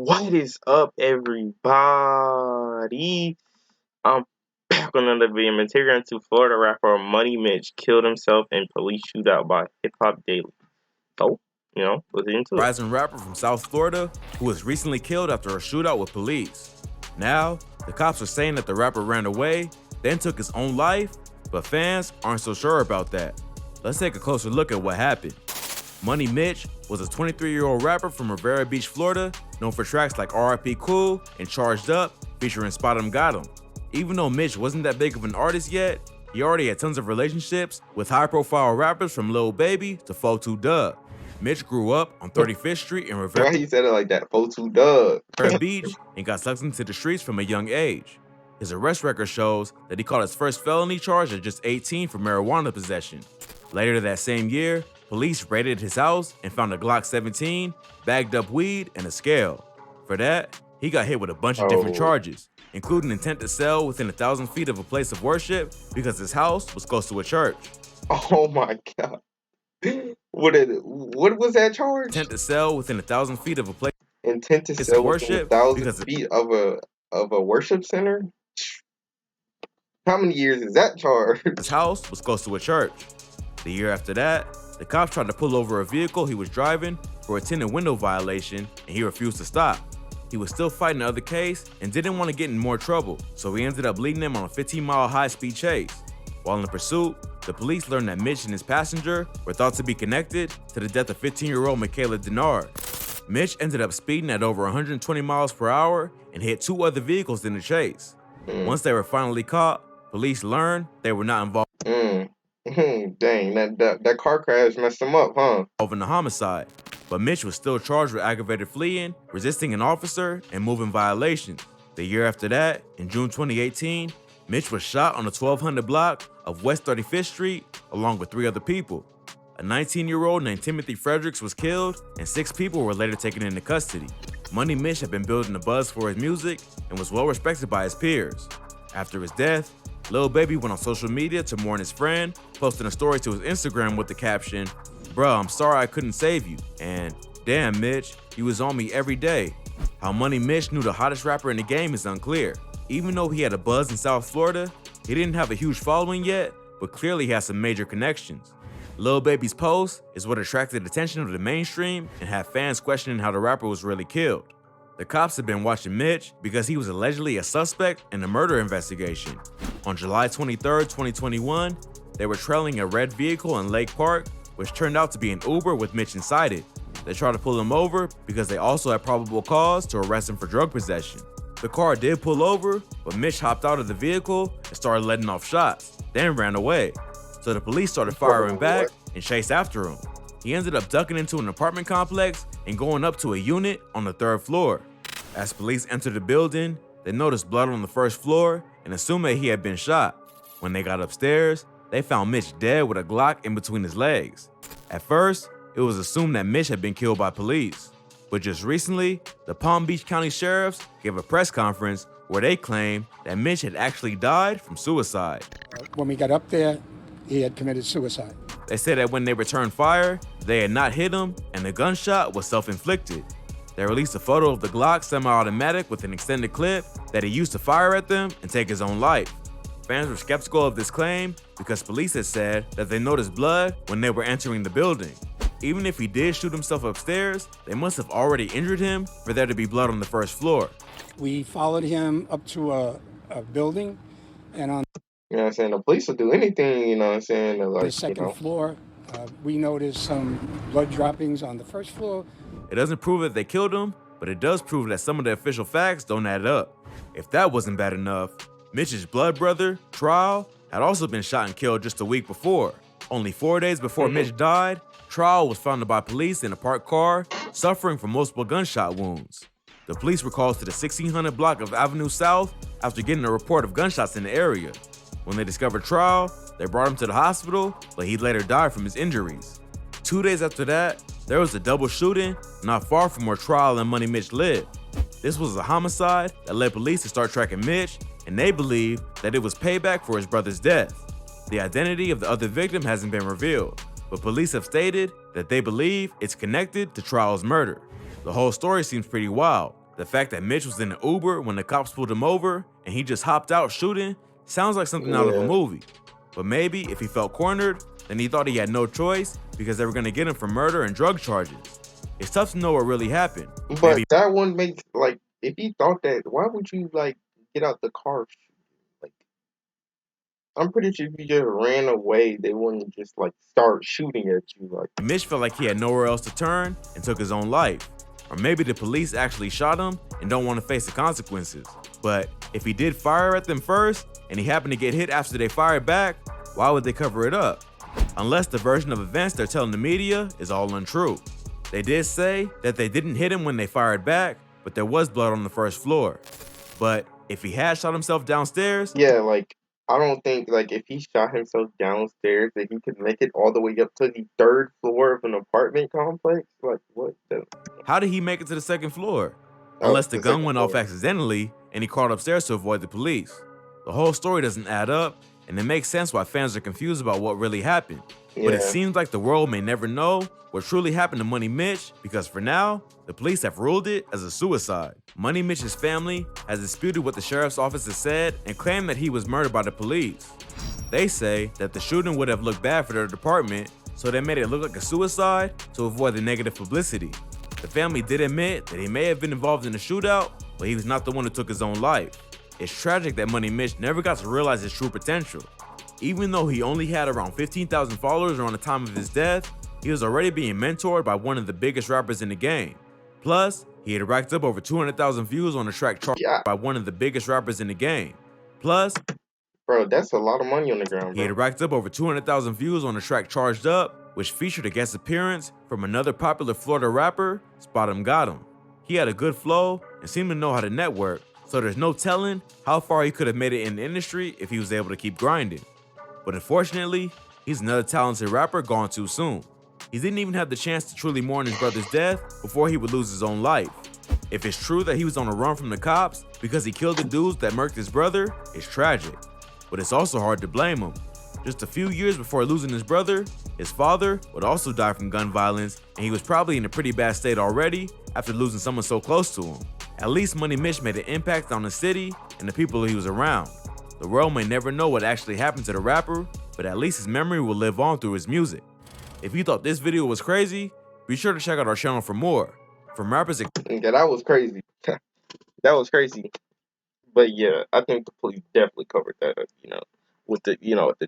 What is up, everybody? I'm back on another video. Material into Florida rapper Money Mitch killed himself in police shootout by Hip Hop Daily. So, let's get into it. Rising rapper from South Florida who was recently killed after a shootout with police. Now, the cops are saying that the rapper ran away, then took his own life, but fans aren't so sure about that. Let's take a closer look at what happened. Money Mitch was a 23-year-old rapper from Rivera Beach, Florida, known for tracks like R.I.P. Cool and Charged Up, featuring Spot 'em Got 'em. Even though Mitch wasn't that big of an artist yet, he already had tons of relationships with high-profile rappers from Lil Baby to 42 Dugg. Mitch grew up on 35th Street in Rivera Why he said it like that? 42 Dugg. Beach and got sucked into the streets from a young age. His arrest record shows that he caught his first felony charge at just 18 for marijuana possession. Later that same year, police raided his house and found a Glock 17, bagged up weed, and a scale. For that, he got hit with a bunch of different charges, including intent to sell within 1,000 feet of a place of worship because his house was close to a church. Oh my God. What was that charge? Intent to sell within 1,000 feet of a place. Intent to sell within 1,000 feet of a worship center? How many years is that charge? His house was close to a church. The year after that, the cops tried to pull over a vehicle he was driving for a tinted window violation, and he refused to stop. He was still fighting the other case and didn't want to get in more trouble, so he ended up leading him on a 15-mile high-speed chase. While in the pursuit, the police learned that Mitch and his passenger were thought to be connected to the death of 15-year-old Michaela Denard. Mitch ended up speeding at over 120 miles per hour and hit two other vehicles in the chase. Once they were finally caught, police learned they were not involved Dang, that car crash messed him up, huh? in the homicide. But Mitch was still charged with aggravated fleeing, resisting an officer, and moving violations. The year after that, in June 2018, Mitch was shot on the 1200 block of West 35th Street along with 3 other people. A 19-year-old named Timothy Fredericks was killed, and 6 people were later taken into custody. Money Mitch had been building a buzz for his music and was well respected by his peers. After his death, Lil Baby went on social media to mourn his friend, posting a story to his Instagram with the caption, "Bruh, I'm sorry I couldn't save you," and "Damn Mitch, you was on me every day." How Money Mitch knew the hottest rapper in the game is unclear. Even though he had a buzz in South Florida, he didn't have a huge following yet, but clearly he had some major connections. Lil Baby's post is what attracted attention of the mainstream and had fans questioning how the rapper was really killed. The cops have been watching Mitch because he was allegedly a suspect in a murder investigation. On July 23, 2021, they were trailing a red vehicle in Lake Park, which turned out to be an Uber with Mitch inside it. They tried to pull him over because they also had probable cause to arrest him for drug possession. The car did pull over, but Mitch hopped out of the vehicle and started letting off shots, then ran away. So the police started firing back and chased after him. He ended up ducking into an apartment complex and going up to a unit on the 3rd floor. As police entered the building, they noticed blood on the 1st floor and assumed that he had been shot. When they got upstairs, they found Mitch dead with a Glock in between his legs. At first, it was assumed that Mitch had been killed by police. But just recently, the Palm Beach County Sheriffs gave a press conference where they claimed that Mitch had actually died from suicide. When we got up there, he had committed suicide. They said that when they returned fire, they had not hit him and the gunshot was self-inflicted. They released a photo of the Glock semi-automatic with an extended clip that he used to fire at them and take his own life. Fans were skeptical of this claim because police had said that they noticed blood when they were entering the building. Even if he did shoot himself upstairs, they must have already injured him for there to be blood on the 1st floor. We followed him up to a building, and on You know what I'm saying? The police will do anything, you know what I'm saying? the 2nd floor, we noticed some blood droppings on the 1st floor. It doesn't prove that they killed him, but it does prove that some of the official facts don't add up. If that wasn't bad enough, Mitch's blood brother, Trial, had also been shot and killed just a week before. Only 4 days before Mitch died, Trial was found by police in a parked car, suffering from multiple gunshot wounds. The police were called to the 1600 block of Avenue South after getting a report of gunshots in the area. When they discovered Trial, they brought him to the hospital, but he later died from his injuries. 2 days after that, there was a double shooting not far from where Trial and Money Mitch lived. This was a homicide that led police to start tracking Mitch, and they believe that it was payback for his brother's death. The identity of the other victim hasn't been revealed, but police have stated that they believe it's connected to Trial's murder. The whole story seems pretty wild, The fact that Mitch was in an Uber when the cops pulled him over and he just hopped out shooting sounds like something out of a Yeah. movie. But maybe if he felt cornered, then he thought he had no choice because they were going to get him for murder and drug charges. It's tough to know what really happened. But Maybe that one makes, like, if he thought that, why would you, like, get out the car? Like, I'm pretty sure if you just ran away, they wouldn't just, like, start shooting at you. Like, Mitch felt like he had nowhere else to turn and took his own life. Or maybe the police actually shot him and don't want to face the consequences. But if he did fire at them first and he happened to get hit after they fired back, why would they cover it up? Unless the version of events they're telling the media is all untrue. They did say that they didn't hit him when they fired back, but there was blood on the first floor. But if he had shot himself downstairs, yeah, like, I don't think, like, if he shot himself downstairs, that he could make it all the way up to the 3rd floor of an apartment complex. Like, what the? how did he make it to the second floor? Oh, Unless the the gun second went off floor. accidentally and he crawled upstairs to avoid the police. The whole story doesn't add up, and it makes sense why fans are confused about what really happened. But it Yeah. seems like the world may never know what truly happened to Money Mitch because for now, the police have ruled it as a suicide. Money Mitch's family has disputed what the sheriff's office has said and claimed that he was murdered by the police. They say that the shooting would have looked bad for their department, so they made it look like a suicide to avoid the negative publicity. The family did admit that he may have been involved in the shootout, but he was not the one who took his own life. It's tragic that Money Mitch never got to realize his true potential. Even though he only had around 15,000 followers around the time of his death, he was already being mentored by one of the biggest rappers in the game. Plus, he had racked up over 200,000 views on the track Charged Yeah, by one of the biggest rappers in the game. Plus, bro, that's a lot of money on the ground, he had bro. racked up over 200,000 views on the track Charged Up, which featured a guest appearance from another popular Florida rapper, Spot 'em Got 'em. He had a good flow and seemed to know how to network, so there's no telling how far he could have made it in the industry if he was able to keep grinding. But unfortunately, he's another talented rapper gone too soon. He didn't even have the chance to truly mourn his brother's death before he would lose his own life. If it's true that he was on a run from the cops because he killed the dudes that murked his brother, it's tragic. But it's also hard to blame him. Just a few years before losing his brother, his father would also die from gun violence, and he was probably in a pretty bad state already after losing someone so close to him. At least Money Mitch made an impact on the city and the people he was around. The world may never know what actually happened to the rapper, but at least his memory will live on through his music. If you thought this video was crazy, be sure to check out our channel for more. From rappers Yeah, that was crazy. That was crazy. But yeah, I think the police definitely covered that up, with the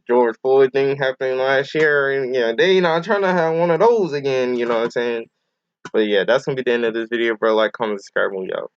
George Floyd thing happening last year, and yeah, they not trying to have one of those again, you know what I'm saying? But yeah, that's gonna be the end of this video, bro. Like, comment, subscribe, and we out.